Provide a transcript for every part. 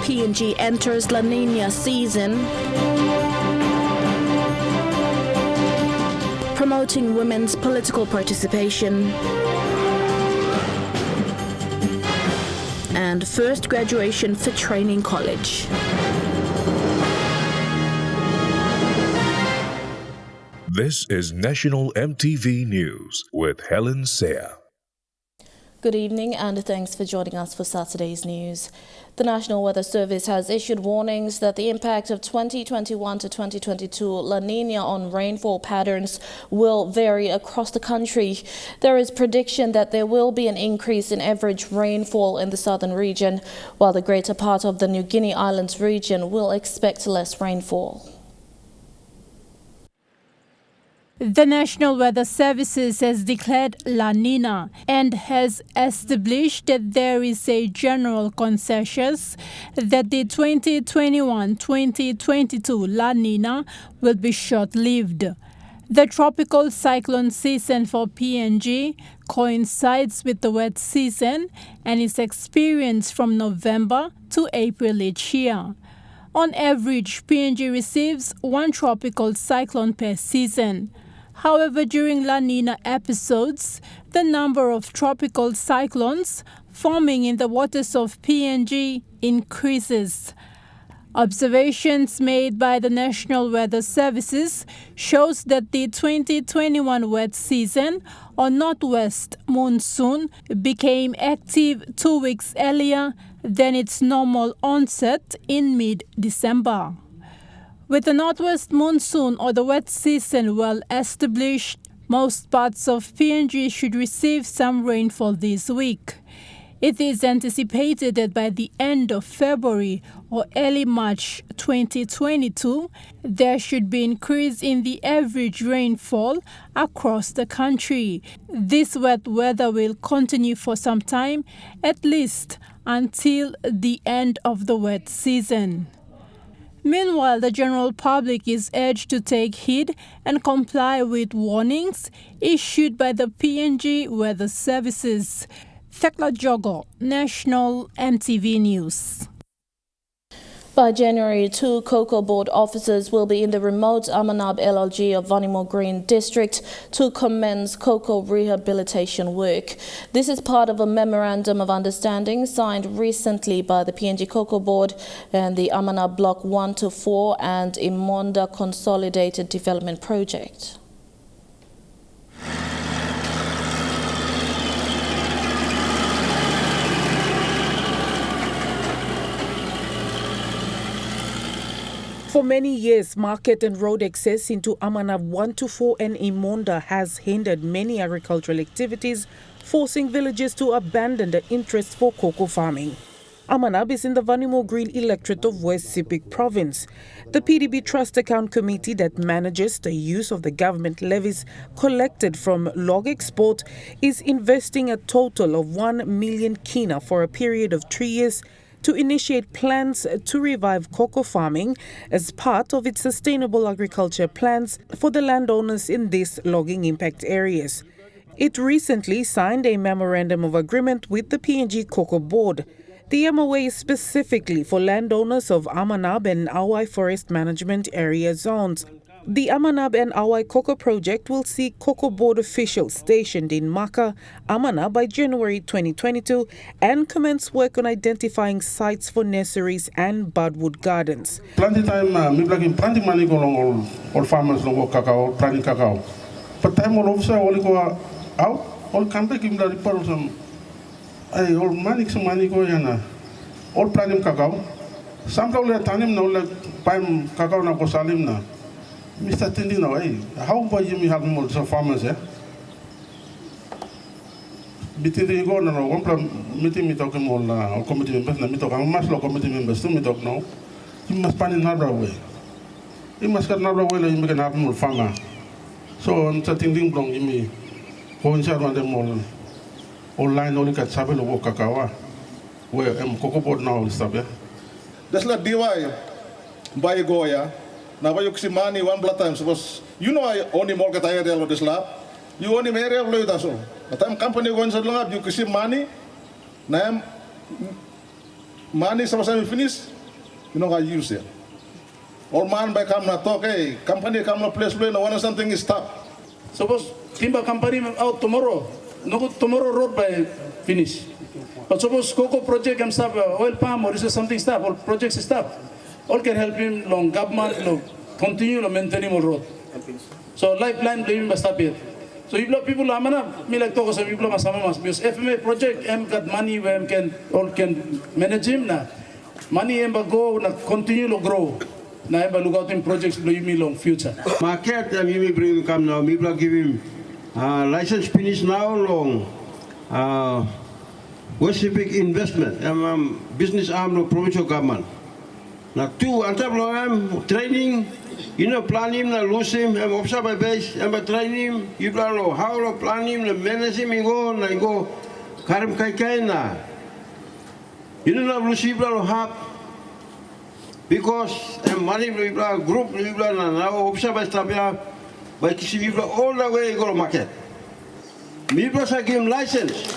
PNG enters La Nina season. Promoting women's political participation. And first graduation for training college. This is National EMTV News with Helen Seah. Good evening and thanks for joining us for Saturday's news. The National Weather Service has issued warnings that the impact of 2021 to 2022 La Nina on rainfall patterns will vary across the country. There is prediction that there will be an increase in average rainfall in the southern region, while the greater part of the New Guinea Islands region will expect less rainfall. The National Weather Services has declared La Nina and has established that there is a general consensus that the 2021-2022 La Nina will be short-lived. The tropical cyclone season for PNG coincides with the wet season and is experienced from November to April each year. On average, PNG receives one tropical cyclone per season. However, during La Nina episodes, the number of tropical cyclones forming in the waters of PNG increases. Observations made by the National Weather Services shows that the 2021 wet season or northwest monsoon became active 2 weeks earlier than its normal onset in mid-December. With the northwest monsoon or the wet season well established, most parts of PNG should receive some rainfall this week. It is anticipated that by the end of February or early March 2022, there should be an increase in the average rainfall across the country. This wet weather will continue for some time, at least until the end of the wet season. Meanwhile, the general public is urged to take heed and comply with warnings issued by the PNG Weather Services. Thekla Jogo, National EMTV News. By January, 2 Cocoa Board officers will be in the remote Amanab LLG of Vanimo Green District to commence cocoa rehabilitation work. This is part of a memorandum of understanding signed recently by the PNG Cocoa Board and the Amanab Block 1 to 4 and Imonda Consolidated Development Project. For many years, market and road access into Amanab 1 to 4 and Imonda has hindered many agricultural activities, forcing villagers to abandon the interest for cocoa farming. Amanab is in the Vanimo Green electorate of West Sepik Province. The PDB Trust Account Committee that manages the use of the government levies collected from log export is investing a total of 1 million kina for a period of 3 years to initiate plans to revive cocoa farming as part of its sustainable agriculture plans for the landowners in these logging impact areas. It recently signed a memorandum of agreement with the PNG Cocoa Board. The MOA is specifically for landowners of Amanab and Awai Forest Management Area zones. The Amanab and Awai Cocoa Project will see Cocoa Board officials stationed in Maka, Amanab by January 2022 and commence work on identifying sites for nurseries and budwood gardens. Planting time, planting money go along all farmers long cacao, planting cacao. But time all officer all go out, all come back in the report some. All money go yana, all planting cacao. Some people are telling no like pine cacao na go salim na. Mr. Tindi now, how about you have more farmers, eh? Between you go now, one meeting me talking all committee members, me talk, I'm much committee members to me talk now. You must find another way. You must get another way that you can have more farmer. So I'm thinking wrong in me. Go inside one of them all line only got Sabel or Kakawa, where Cocoa Board now is Sabia. That's like DY by Goya. Now, you see money one blood times was, you know, I only market area of this lab. You only area of that's all. But I'm company going so long, you can see money. Now, money sometimes finish, You know, I use it. Old man by come na talk, hey, company come na place play, no one something is stop. Suppose timber company out tomorrow, no tomorrow road by finish. But suppose cocoa project and stop, oil palm or is there something stop, or projects stop. All can help him long government, long continue to maintain more road. So lifeline believe must stop it. So if people are me like talk some people must because FMA project got money where all can manage him na. Money go na continue to grow. Na look out in projects believe me long future. Market and you bring come now, me give him license finish now long. What's the big investment? Business arm of provincial government. Now two entrepreneur training, you know, plan him, lose him, and observe my base, and train him, you know how to plan him, manage him, and go, karim kai na. You know, lose him, have, because money, group, now observe by Stabia, by kissing all the way go to market. Me plus I give him license.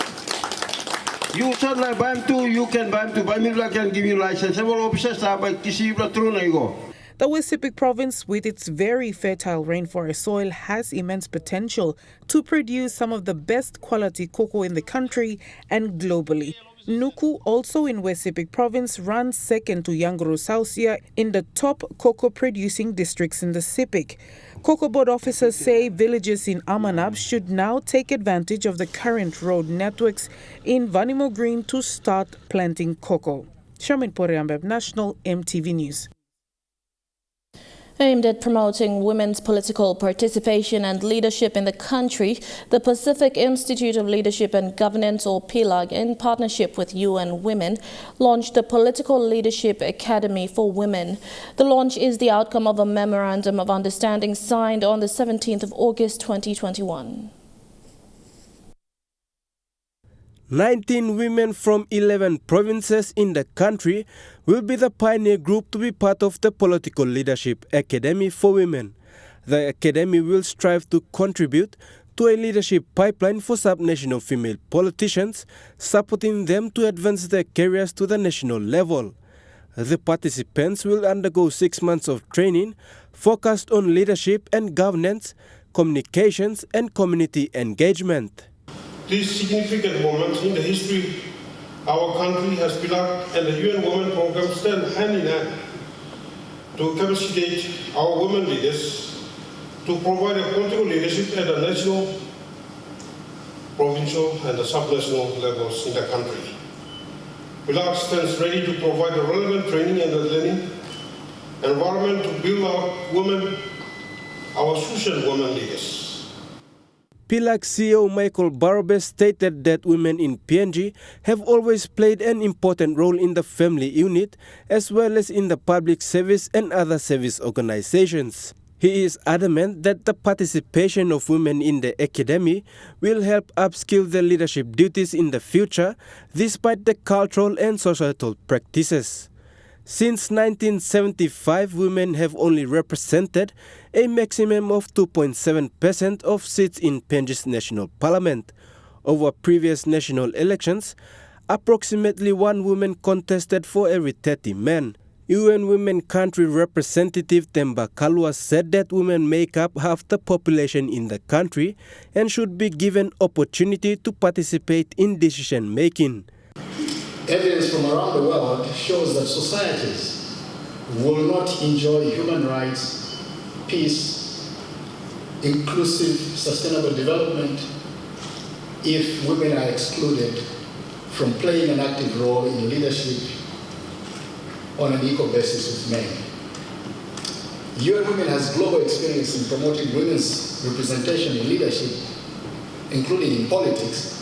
You said like buy him too, you can buy him too. Buy me I can give you license. Several officers are by kissing through na go. The West Pacific province, with its very fertile rainforest soil, has immense potential to produce some of the best quality cocoa in the country and globally. Nuku, also in West Pacific province, runs second to Yanguru Sausia in the top cocoa producing districts in the Pacific. Cocoa Board officers say villages in Amanab should now take advantage of the current road networks in Vanimo Green to start planting cocoa. Shamin Poreambeb, National EMTV News. Aimed at promoting women's political participation and leadership in the country, the Pacific Institute of Leadership and Governance, or PILAG, in partnership with UN Women, launched the Political Leadership Academy for Women. The launch is the outcome of a memorandum of understanding signed on the 17th of August 2021. 19 women from 11 provinces in the country will be the pioneer group to be part of the Political Leadership Academy for Women. The academy will strive to contribute to a leadership pipeline for subnational female politicians, supporting them to advance their careers to the national level. The participants will undergo 6 months of training focused on leadership and governance, communications and community engagement. This significant moment in the history our country has PILAG and the UN Women Program stand hand in hand to capacitate our women leaders to provide a political leadership at the national, provincial and the subnational levels in the country. PILAG stands ready to provide the relevant training and the learning environment to build our women, our social women leaders. PILAG CEO Michael Barobes stated that women in PNG have always played an important role in the family unit as well as in the public service and other service organizations. He is adamant that the participation of women in the academy will help upskill their leadership duties in the future despite the cultural and societal practices. Since 1975, women have only represented a maximum of 2.7% of seats in PNG's national parliament. Over previous national elections, approximately 1 woman contested for every 30 men. UN Women Country Representative Temba Kalua said that women make up half the population in the country and should be given opportunity to participate in decision making. Evidence from around the world shows that societies will not enjoy human rights, peace, inclusive, sustainable development if women are excluded from playing an active role in leadership on an equal basis with men. UN Women has global experience in promoting women's representation in leadership, including in politics.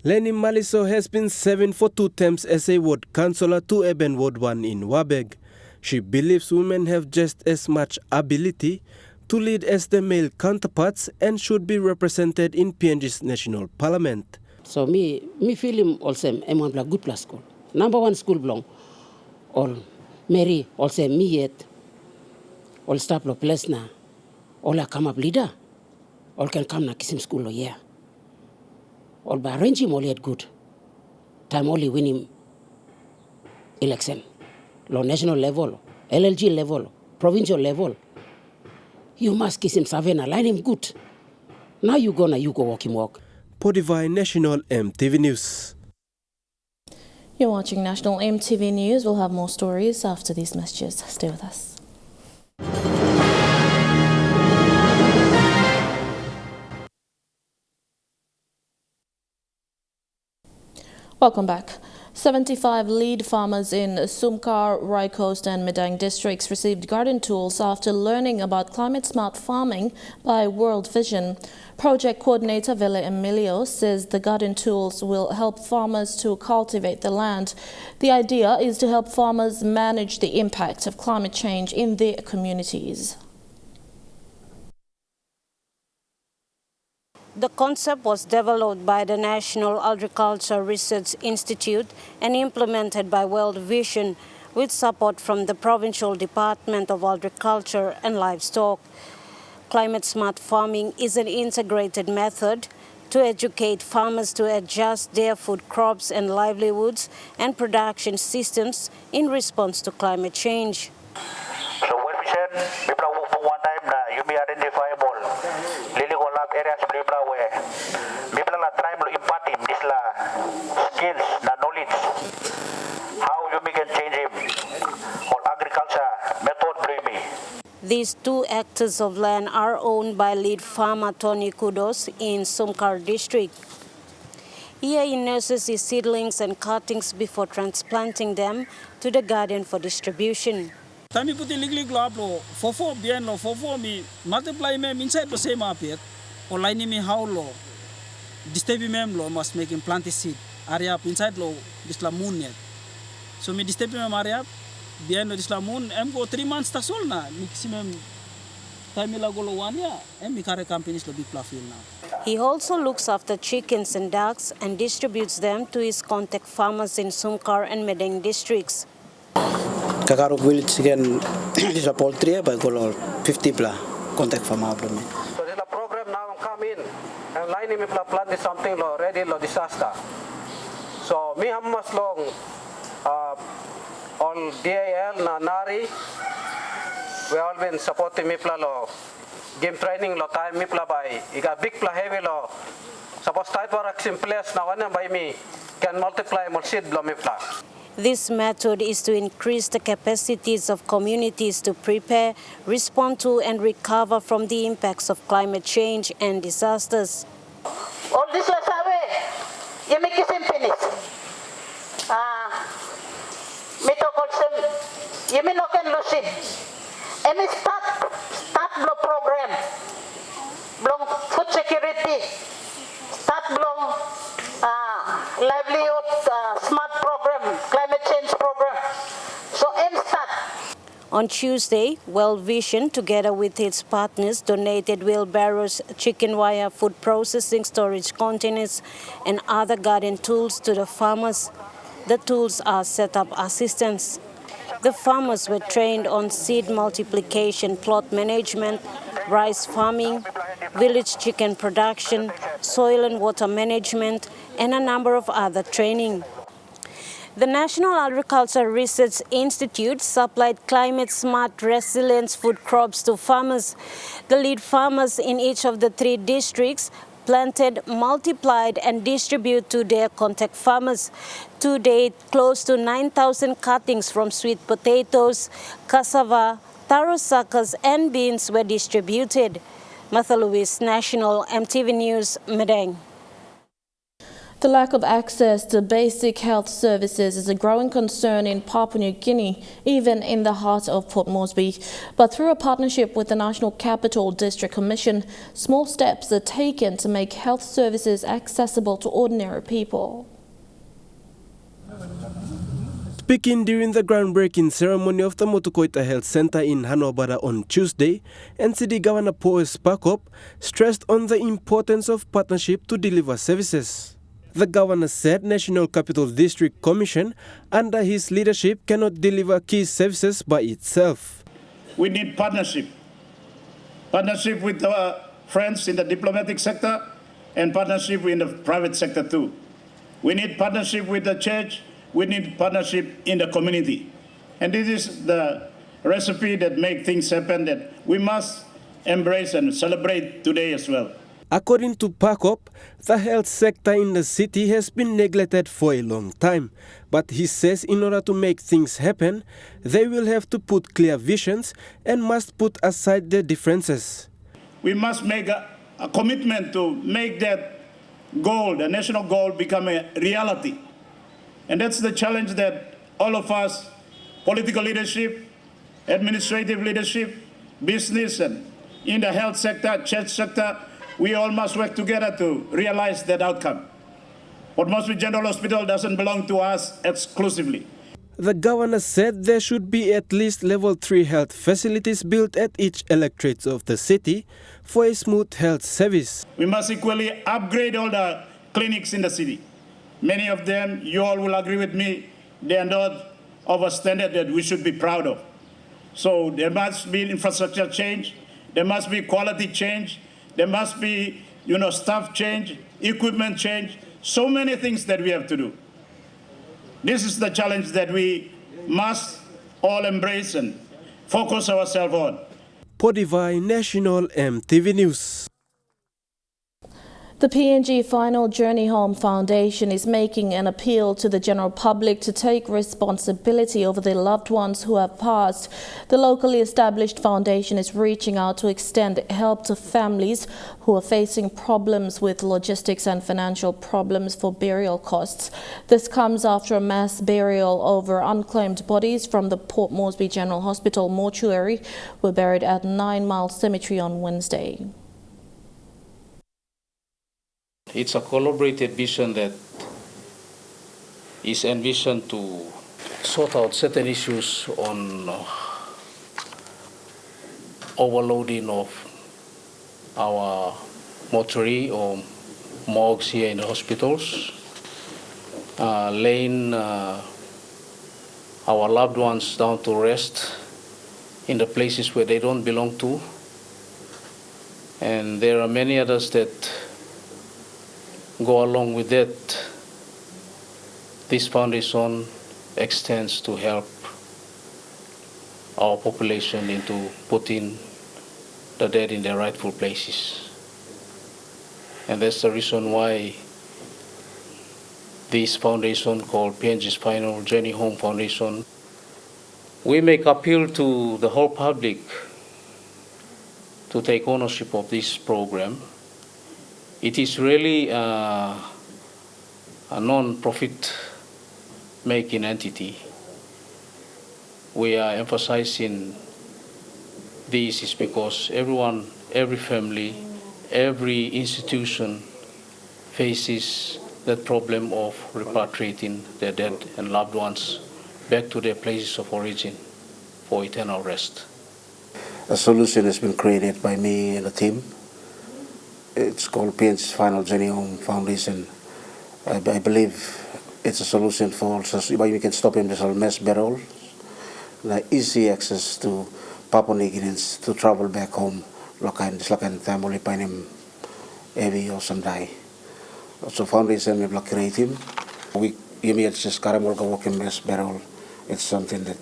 Lenny Maliso has been serving for 2 terms as a ward councillor to Eben Ward 1 in Wabeg. She believes women have just as much ability to lead as their male counterparts and should be represented in PNG's national parliament. So me feel him also I'm a good plus school. Number 1 school belong. All Mary also me yet. All staff lo place na. All a come up leader. All can come na kisim school lo yeah. All by arrange him all yet good. Time only win him election. lo national level, LLG level, provincial level. You must kiss him, Savannah, line him good. Now you go walk him walk. Podivai National EMTV News. You're watching National EMTV News. We'll have more stories after these messages. Stay with us. Welcome back. 75 lead farmers in Sumcar, Rai Coast and Medang districts received garden tools after learning about climate-smart farming by World Vision. Project coordinator Vele Emilio says the garden tools will help farmers to cultivate the land. The idea is to help farmers manage the impact of climate change in their communities. The concept was developed by the National Agriculture Research Institute and implemented by World Vision with support from the Provincial Department of Agriculture and Livestock. Climate-smart farming is an integrated method to educate farmers to adjust their food crops and livelihoods and production systems in response to climate change. So when we said Bibla for one time na you be identifiable, lili ko lab areas Bibla where Bibla la try mo impati this la skills na knowledge how you can change him on agriculture method brimi. These 2 hectares of land are owned by lead farmer Tony Kudos in Sumcar district. Here he nurses his seedlings and cuttings before transplanting them to the garden for distribution. Tami puti liglig lo aplo fofo bien lo fofo mi multiply mem inside the same apet or line mi how lo disturb mem lo must make him plant seed area inside lo this la moon net so mi disturb mem area bien lo this la moon em go 3 months ta sol na maximum time la go lo wania em mi kare companies lo big plafil now. He also looks after chickens and ducks and distributes them to his contact farmers in Sumcar and Medang districts. Kakaro village again is a poultry by go 50 bla contact farm abroad. So the program now come in and line me plant is something lo ready lo disaster. So me hamas long all DAL na nari we all been supporting me pla lo game training lo time me pla by iga big pla heavy lo suppose tight work in place na one by me can multiply more seed lo me pla. This method is to increase the capacities of communities to prepare, respond to and recover from the impacts of climate change and disasters. All this was away. You make it finish. You may not lose it. And start blow program. Blow food security. Start blow livelihood smart program, climate change program. So start. On Tuesday, World Vision, together with its partners, donated wheelbarrows, chicken wire, food processing storage containers, and other garden tools to the farmers. The tools are setup assistance. The farmers were trained on seed multiplication, plot management, rice farming, village chicken production, soil and water management, and a number of other training. The National Agriculture Research Institute supplied climate-smart resilient food crops to farmers. The lead farmers in each of the 3 districts planted, multiplied, and distributed to their contact farmers. To date, close to 9,000 cuttings from sweet potatoes, cassava, taro suckers, and beans were distributed. Martha Lewis, National EMTV News, Medang. The lack of access to basic health services is a growing concern in Papua New Guinea, even in the heart of Port Moresby. But through a partnership with the National Capital District Commission, small steps are taken to make health services accessible to ordinary people. Speaking during the groundbreaking ceremony of the Motukoita Health Center in Hanobara on Tuesday, NCD Governor Paul Spakop stressed on the importance of partnership to deliver services. The governor said National Capital District Commission, under his leadership, cannot deliver key services by itself. We need partnership. Partnership with our friends in the diplomatic sector and partnership in the private sector too. We need partnership with the church. We need partnership in the community. And this is the recipe that makes things happen that we must embrace and celebrate today as well. According to PACOP, the health sector in the city has been neglected for a long time. But he says in order to make things happen, they will have to put clear visions and must put aside their differences. We must make a commitment to make that goal, the national goal, become a reality. And that's the challenge that all of us, political leadership, administrative leadership, business, and in the health sector, church sector, we all must work together to realize that outcome. Port Moresby General Hospital doesn't belong to us exclusively. The governor said there should be at least level 3 health facilities built at each electorate of the city for a smooth health service. We must equally upgrade all the clinics in the city. Many of them, you all will agree with me, they are not of a standard that we should be proud of. So there must be infrastructure change, there must be quality change, there must be, staff change, equipment change, so many things that we have to do. This is the challenge that we must all embrace and focus ourselves on. Podivai National EMTV News. The PNG Final Journey Home Foundation is making an appeal to the general public to take responsibility over their loved ones who have passed. The locally established foundation is reaching out to extend help to families who are facing problems with logistics and financial problems for burial costs. This comes after a mass burial over unclaimed bodies from the Port Moresby General Hospital mortuary were buried at 9 Mile Cemetery on Wednesday. It's a collaborated vision that is envisioned to sort out certain issues on overloading of our mortuary or morgues here in the hospitals, laying our loved ones down to rest in the places where they don't belong to. And there are many others that go along with that. This foundation extends to help our population into putting the dead in their rightful places. And that's the reason why this foundation called PNG's Final Journey Home Foundation, we make appeal to the whole public to take ownership of this program. It is really a non-profit making entity. We are emphasizing this is because everyone, every family, every institution faces that problem of repatriating their dead and loved ones back to their places of origin for eternal rest. A solution has been created by me and the team. It's called PNG's Final Journey Home Foundation. I believe it's a solution for us. We can stop in this mass burial, like easy access to Papua New Guineans to travel back home. Lakan family panim evi or sandai. So foundation we block creative. We immediately just karamol walking mass burial. It's something that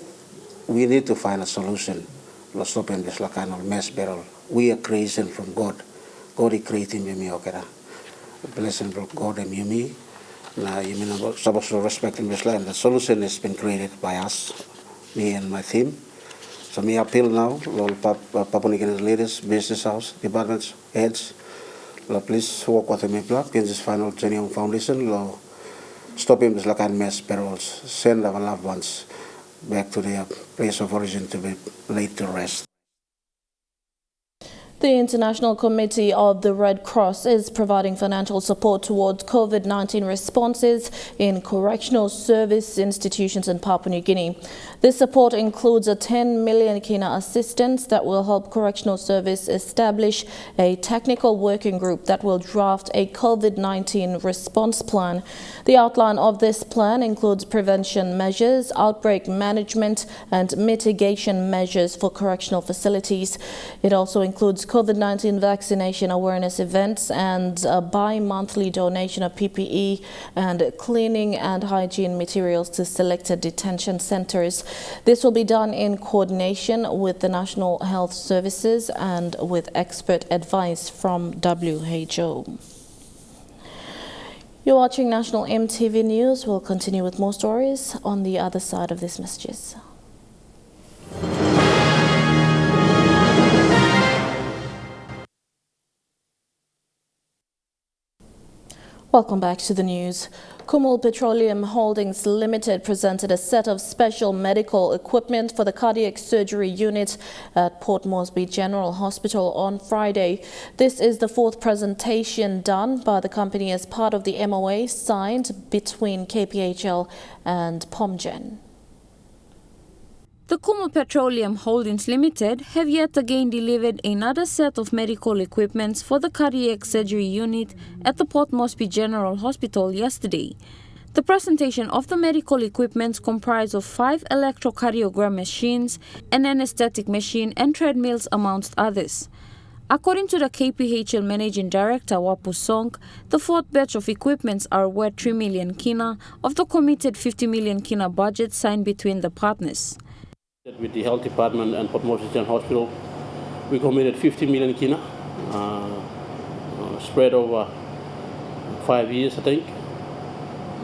we need to find a solution. Let's stop in this lakan mass burial. We are creation from God. God is creating me okera. Blessing from God and me. Na you mean supposed to respect in this land. The solution has been created by us, me and my team. So me appeal now, all Papua New Guinean leaders, business house, departments, heads, please work with me, PNG's Final Journey Home Foundation, stop him this like mass burials, send our loved ones back to their place of origin to be laid to rest. The International Committee of the Red Cross is providing financial support towards COVID-19 responses in correctional service institutions in Papua New Guinea. This support includes a 10 million kina assistance that will help correctional service establish a technical working group that will draft a COVID-19 response plan. The outline of this plan includes prevention measures, outbreak management and mitigation measures for correctional facilities. It also includes COVID-19 vaccination awareness events and a bi-monthly donation of PPE and cleaning and hygiene materials to selected detention centers. This will be done in coordination with the National Health Services and with expert advice from WHO. You're watching National EMTV News. We'll continue with more stories on the other side of these messages. Welcome back to the news. Kumul Petroleum Holdings Limited presented a set of special medical equipment for the cardiac surgery unit at Port Moresby General Hospital on Friday. This is the fourth presentation done by the company as part of the MOA signed between KPHL and POMGen. The Kumul Petroleum Holdings Limited have yet again delivered another set of medical equipment for the cardiac surgery unit at the Port Moresby General Hospital yesterday. The presentation of the medical equipment comprised of 5 electrocardiogram machines, an anesthetic machine and treadmills amongst others. According to the KPHL Managing Director Wapu Song, the fourth batch of equipments are worth 3 million kina of the committed 50 million kina budget signed between the partners. With the Health Department and Port Moresby General Hospital, we committed 50 million kina, spread over 5 years, I think,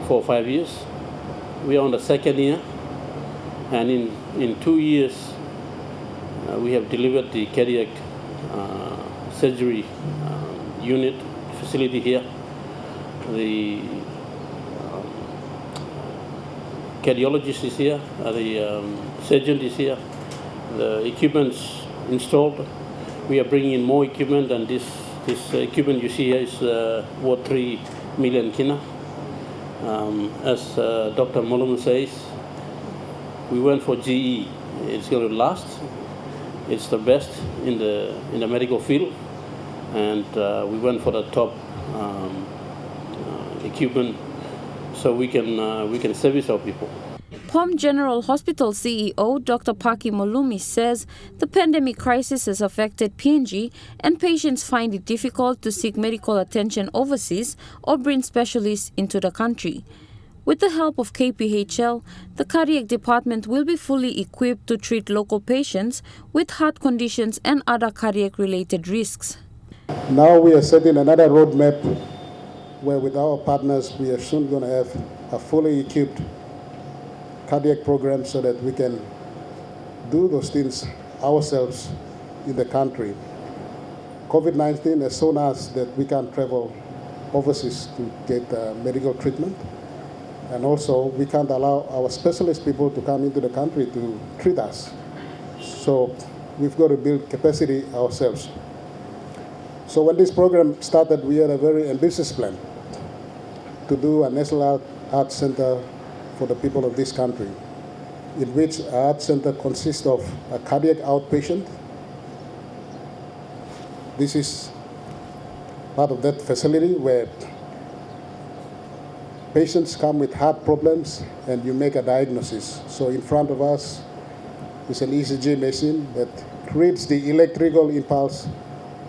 4 or 5 years. We are on the second year, and in 2 years, we have delivered the cardiac surgery unit facility here. The cardiologist is here, the surgeon is here, the equipment's installed. We are bringing in more equipment, and this equipment you see here is worth 3 million kina. As Dr. Molum says, we went for GE. It's going to last. It's the best in the medical field, and we went for the top equipment so we can service our people. POM General Hospital CEO Dr. Paki Molumi says the pandemic crisis has affected PNG and patients find it difficult to seek medical attention overseas or bring specialists into the country. With the help of KPHL, the cardiac department will be fully equipped to treat local patients with heart conditions and other cardiac-related risks. Now we are setting another roadmap where with our partners we are soon going to have a fully equipped cardiac program so that we can do those things ourselves in the country. COVID-19 has shown us that we can't travel overseas to get medical treatment, and also we can't allow our specialist people to come into the country to treat us. So we've got to build capacity ourselves. So when this program started, we had a very ambitious plan to do a national heart center for the people of this country, in which a heart center consists of a cardiac outpatient. This is part of that facility where patients come with heart problems and you make a diagnosis. So in front of us is an ECG machine that creates the electrical impulse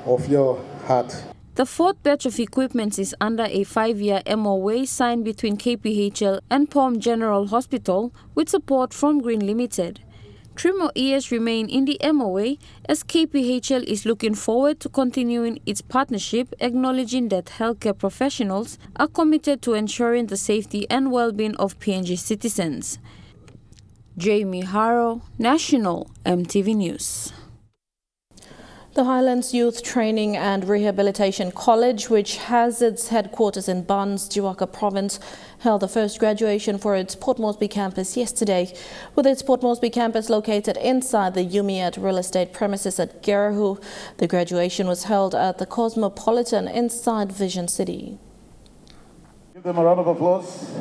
of your heart. The fourth batch of equipment is under a 5-year MOA signed between KPHL and POM General Hospital with support from Green Limited. 3 more years remain in the MOA as KPHL is looking forward to continuing its partnership, acknowledging that healthcare professionals are committed to ensuring the safety and well-being of PNG citizens. Jamie Harrow, National EMTV News. The Highlands Youth Training and Rehabilitation College, which has its headquarters in Buns, Juwaka Province, held the first graduation for its Port Moresby campus yesterday. With its Port Moresby campus located inside the Yumiat real estate premises at Garahu, the graduation was held at the Cosmopolitan inside Vision City. Give them a round of applause.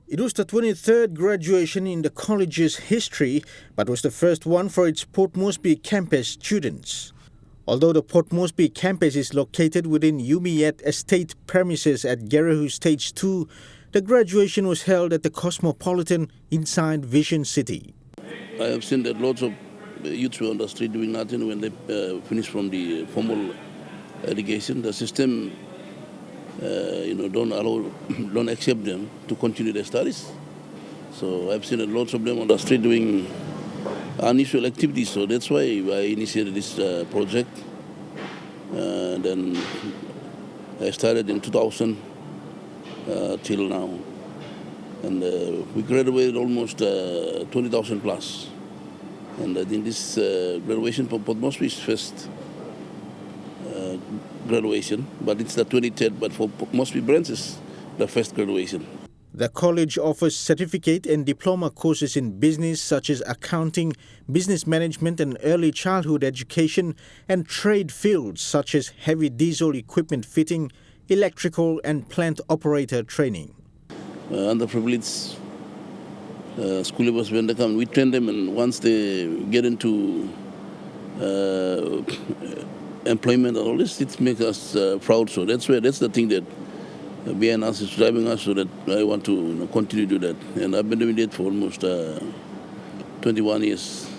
It was the 23rd graduation in the college's history, but was the first one for its Port Moresby campus students. Although the Port Moresby campus is located within Yumiat estate premises at Garahu Stage 2, the graduation was held at the Cosmopolitan inside Vision City. I have seen that lots of youths were on the street doing nothing when they finished from the formal education. The system, don't accept them to continue their studies. So I've seen lots of them on the street doing unusual activities. So that's why I initiated this project. Then I started in 2000 till now. And we graduated almost 20,000 plus. And I think this graduation for Port Moresby is first graduation, but it's the 23rd, but for Moresby branch is the first graduation. The college offers certificate and diploma courses in business such as accounting, business management and early childhood education, and trade fields such as heavy diesel equipment fitting, electrical and plant operator training. Underprivileged school leavers, when they come, we train them, and once they get into employment and all this, it makes us proud. So that's the thing that behind us is driving us, so that I want to continue to do that. And I've been doing it for almost 21 years.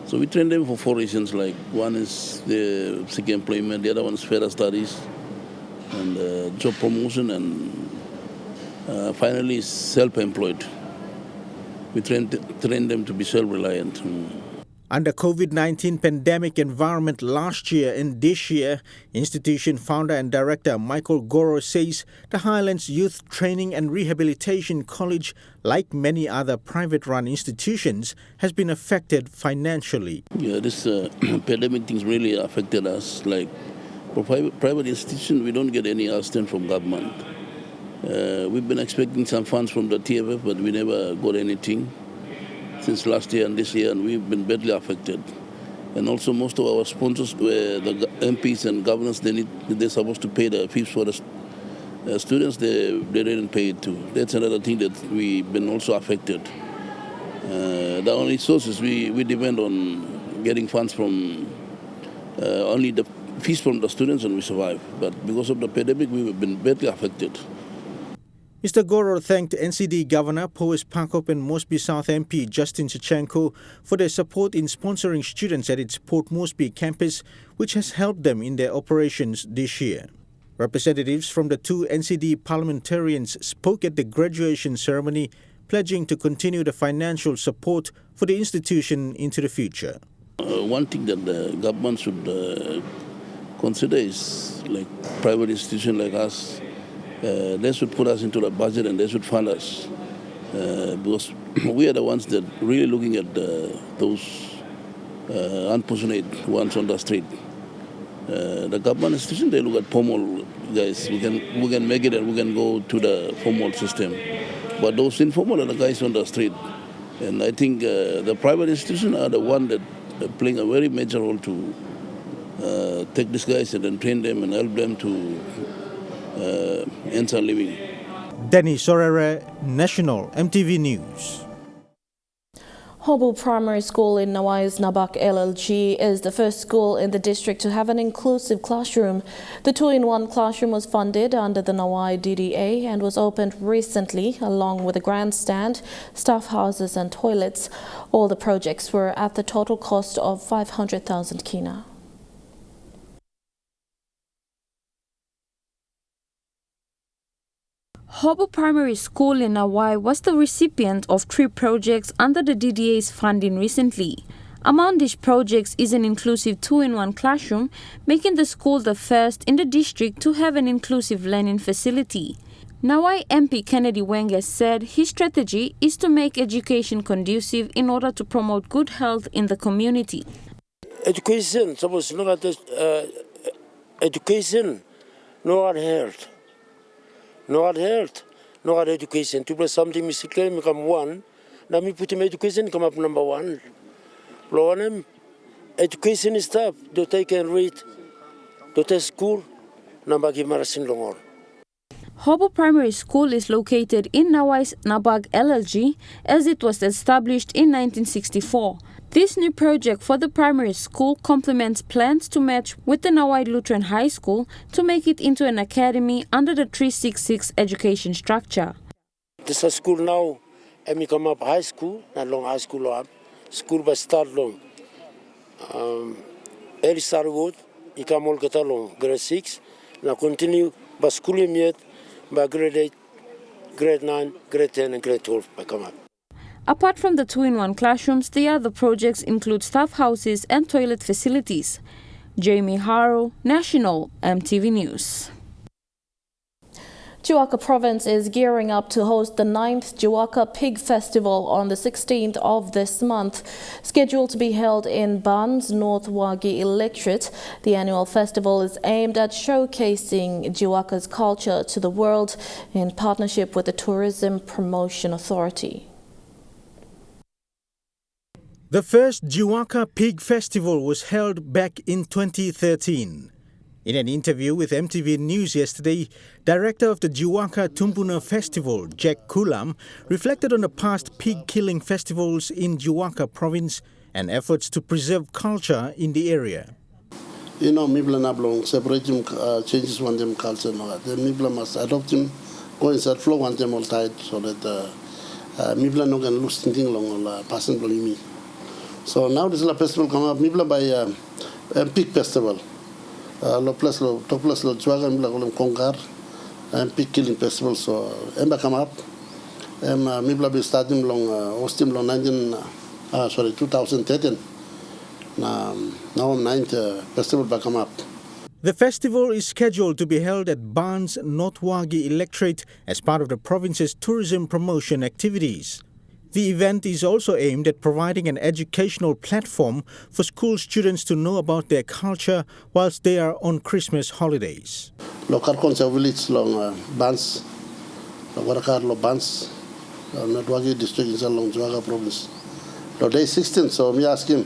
So we train them for 4 reasons. Like one is the seeking employment, the other one is further studies, and job promotion, and finally self-employed. We train them to be self-reliant. Under COVID-19 pandemic environment last year and this year, institution founder and director Michael Goro says the Highlands Youth Training and Rehabilitation College, like many other private-run institutions, has been affected financially. Yeah, this pandemic things really affected us. Like for private institutions, we don't get any assistance from government. We've been expecting some funds from the TFF, but we never got anything since last year and this year, and we've been badly affected. And also most of our sponsors were the MPs and governors. They're supposed to pay the fees for the students. They didn't pay it too. That's another thing that we've been also affected. The only sources we depend on getting funds from only the fees from the students, and we survive. But because of the pandemic, we've been badly affected. Mr. Goro thanked NCD Governor Powis Pakop and Moresby South MP Justin Chichenko for their support in sponsoring students at its Port Moresby campus, which has helped them in their operations this year. Representatives from the two NCD parliamentarians spoke at the graduation ceremony, pledging to continue the financial support for the institution into the future. One thing that the government should consider is, like private institutions like us, they should put us into the budget and they should fund us, because we are the ones that really looking at those unfortunate ones on the street. The government institution, they look at formal guys. We can make it and we can go to the formal system. But those informal are the guys on the street. And I think the private institutions are the one that are playing a very major role to take these guys and then train them and help them to enter living. Danny Sorere, National EMTV News. Hobo Primary School in Nawai's Nabak LLG is the first school in the district to have an inclusive classroom. The 2-in-1 classroom was funded under the Nawai DDA and was opened recently, along with a grandstand, staff houses and toilets. All the projects were at the total cost of 500,000 kina. Hobo Primary School in Nawai was the recipient of 3 projects under the DDA's funding recently. Among these projects is an inclusive 2-in-1 classroom, making the school the first in the district to have an inclusive learning facility. Nawai MP Kennedy Wenger said his strategy is to make education conducive in order to promote good health in the community. Education, suppose look at this, education, not health. Not health, not education. To play something mystical, become one. Now me put him education, come up number 1. Blow education is tough. Don't they can read. Don't they school. Number give marasin long. Hobo Primary School is located in Nawai's Nabag LLG as it was established in 1964. This new project for the primary school complements plans to match with the Nawai Lutheran High School to make it into an academy under the 366 education structure. This is a school now, and we come up high school, not long high school up. School but start long. early starwood, ikamol katalong grade 6, na continue by school yet by grade 8, grade 9, grade 10 and grade 12 by come up. Apart from the 2-in-1 classrooms, the other projects include staff houses and toilet facilities. Jamie Harrow, National EMTV News. Juwaka Province is gearing up to host the 9th Juwaka Pig Festival on the 16th of this month. Scheduled to be held in Ban's North Wagi Electorate, the annual festival is aimed at showcasing Juwaka's culture to the world in partnership with the Tourism Promotion Authority. The first Juwaka Pig Festival was held back in 2013. In an interview with EMTV News yesterday, director of the Juwaka Tumpuna Festival, Jack Kulam, reflected on the past pig-killing festivals in Juwaka Province and efforts to preserve culture in the area. You know, Mibla Nablong separate them, changes one them culture. The Mibla must adopt them, go inside flow one them all tight so that Mibla no can lose thinking long or passing me. So now this is a festival come up, Mibla by a pig festival. Lo plus lo Juwaka Mibla kolem Kongar and pig killing festival. So Emba come up, Mibla be starting long hosting long 2013. Now 9th festival by come up. The festival is scheduled to be held at Ban's North Wagi Electorate as part of the province's tourism promotion activities. The event is also aimed at providing an educational platform for school students to know about their culture whilst they are on Christmas holidays. Local concept village long Bans, Warakar Bans, Natwagi district is along Juwaka province. Day 16, so me ask him,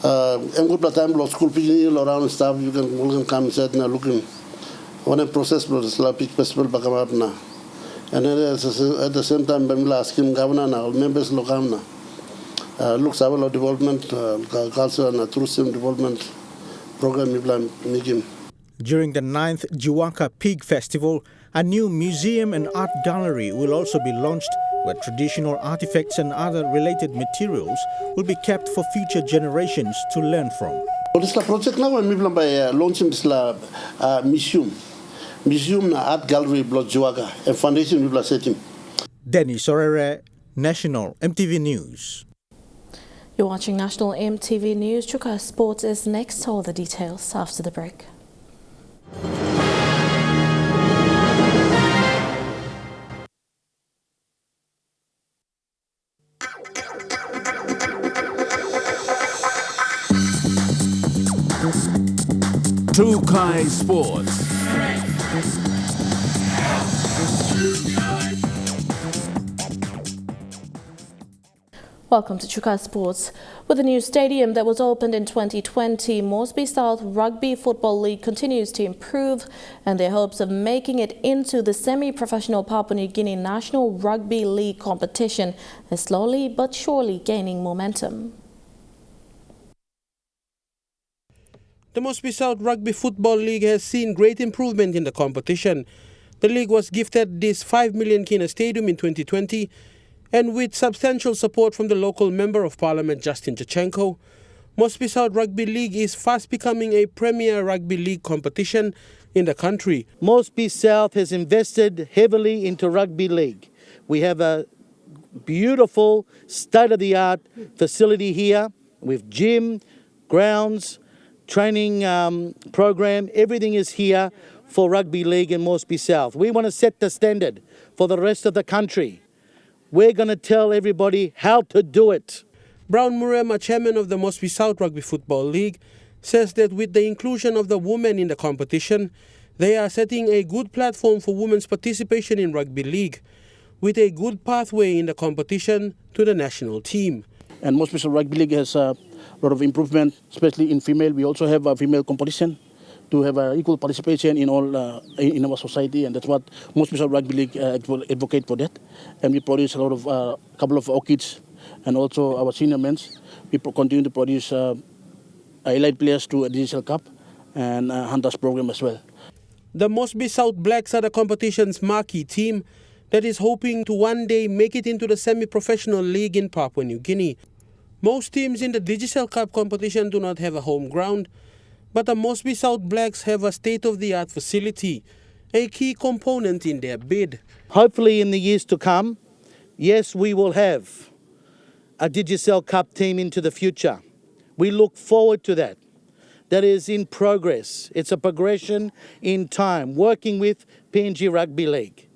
good time school picking around stuff, you can come inside and looking. One process was a big festival back up now. And then at the same time, when we ask him, Governor, members of looks at our development, culture and tourism development program. During the 9th Juwaka Pig Festival, a new museum and art gallery will also be launched, where traditional artifacts and other related materials will be kept for future generations to learn from. This project now, I'm launching this museum art gallery block Juwaka and foundation we are setting. Dennis Orere, National EMTV News. You're watching National EMTV News. Juwaka Sports is next. All the details after the break. Juwaka Sports. Welcome to Juwaka Sports. With the new stadium that was opened in 2020, Moresby South Rugby Football League continues to improve, and their hopes of making it into the semi-professional Papua New Guinea National Rugby League competition is slowly but surely gaining momentum. The Moresby South Rugby Football League has seen great improvement in the competition. The league was gifted this 5 million kina stadium in 2020, and with substantial support from the local Member of Parliament Justin Chachenko, Moresby South Rugby League is fast becoming a premier rugby league competition in the country. Moresby South has invested heavily into rugby league. We have a beautiful state-of-the-art facility here with gym, grounds, training program. Everything is here for rugby league in Moresby South. We want to set the standard for the rest of the country. We're going to tell everybody how to do it. Brown Murema, chairman of the Moresby South Rugby Football League, says that with the inclusion of the women in the competition, they are setting a good platform for women's participation in rugby league, with a good pathway in the competition to the national team. And Moresby South Rugby League has a lot of improvement, especially in female. We also have a female competition to have equal participation in all in our society, and that's what Moresby South Rugby League advocate for that. And we produce a lot of couple of orchids, and also our senior men's. We continue to produce elite players to a digital cup and Hunters program as well. The Moresby South Blacks are the competition's marquee team that is hoping to one day make it into the semi-professional league in Papua New Guinea. Most teams in the Digicel Cup competition do not have a home ground, but the Mosby South Blacks have a state-of-the-art facility, a key component in their bid. Hopefully in the years to come, yes, we will have a Digicel Cup team into the future. We look forward to that. That is in progress. It's a progression in time, working with PNG Rugby League.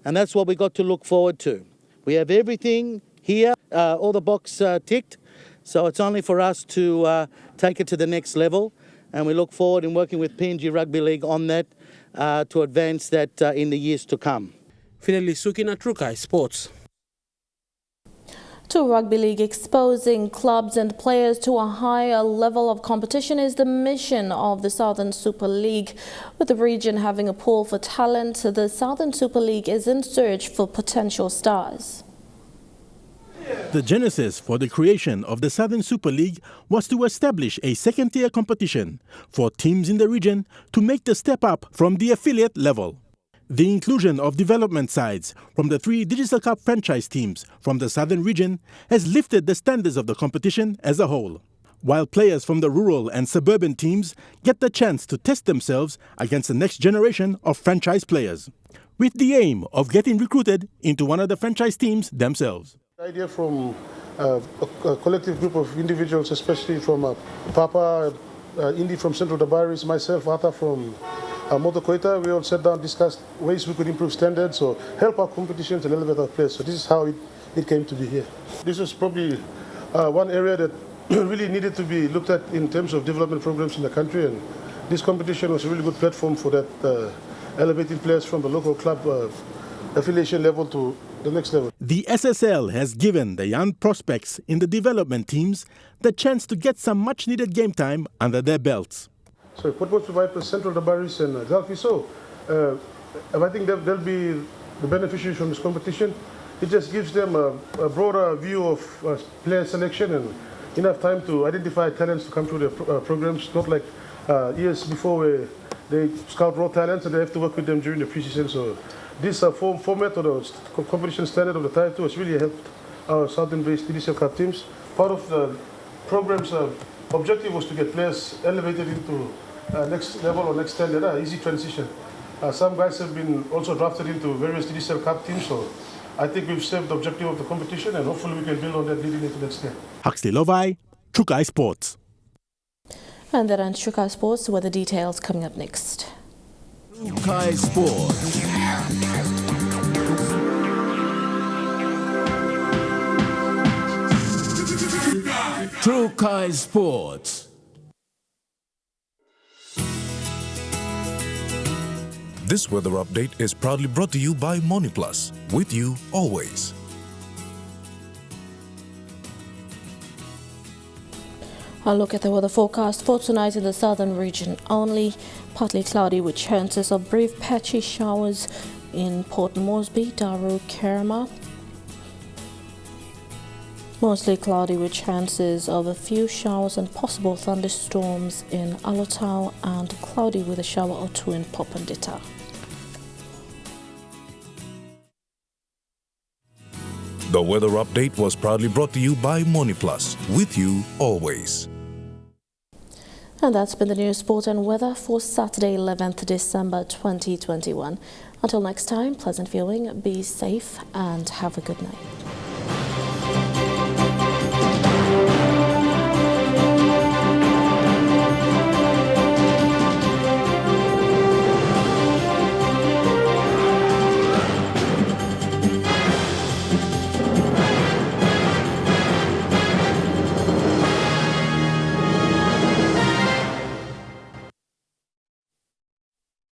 And that's what we got to look forward to. We have everything here, all the box ticked, so it's only for us to take it to the next level, and we look forward in working with PNG Rugby League on that to advance that in the years to come. Fideli Sukina, Trukai Sports. To Rugby League, exposing clubs and players to a higher level of competition is the mission of the Southern Super League. With the region having a pool for talent, the Southern Super League is in search for potential stars. The genesis for the creation of the Southern Super League was to establish a second-tier competition for teams in the region to make the step up from the affiliate level. The inclusion of development sides from the 3 Digicel Cup franchise teams from the southern region has lifted the standards of the competition as a whole, while players from the rural and suburban teams get the chance to test themselves against the next generation of franchise players, with the aim of getting recruited into one of the franchise teams themselves. The idea from a collective group of individuals, especially from Papa, Indy from Central Dabaris, myself, Ata from Moto Koita, we all sat down, discussed ways we could improve standards or help our competitions and elevate our players. So this is how it came to be here. This was probably one area that really needed to be looked at in terms of development programs in the country, and this competition was a really good platform for that, elevating players from the local club affiliation level to the next level. The SSL has given the young prospects in the development teams the chance to get some much-needed game time under their belts. So Port Moresby Vipers, Central Dabaris and Galfi. So I think they'll be the beneficiaries from this competition. It just gives them a broader view of player selection and enough time to identify talents to come through their programs, not like years before where they scout raw talents and they have to work with them during the preseason. So this format or the competition standard of the Tier 2 has really helped our southern-based Digicel Cup teams. Part of the program's objective was to get players elevated into next level or next standard, easy transition. Some guys have been also drafted into various Digicel Cup teams, so I think we've served the objective of the competition and hopefully we can build on that leading into next year. Huxley Lovai, Trukai Sports. And then on Trukai Sports, where the details coming up next. Trukai Sports. Trukai Sports. This weather update is proudly brought to you by MoniPlus, with you always. I'll look at the weather forecast for tonight in the southern region only. Partly cloudy with chances of brief patchy showers in Port Moresby, Daru, Kerma. Mostly cloudy with chances of a few showers and possible thunderstorms in Alotau, and cloudy with a shower or two in Popondita. The weather update was proudly brought to you by MoniPlus, with you always. And that's been the news, sport and weather for Saturday, 11th December 2021. Until next time, pleasant viewing, be safe and have a good night.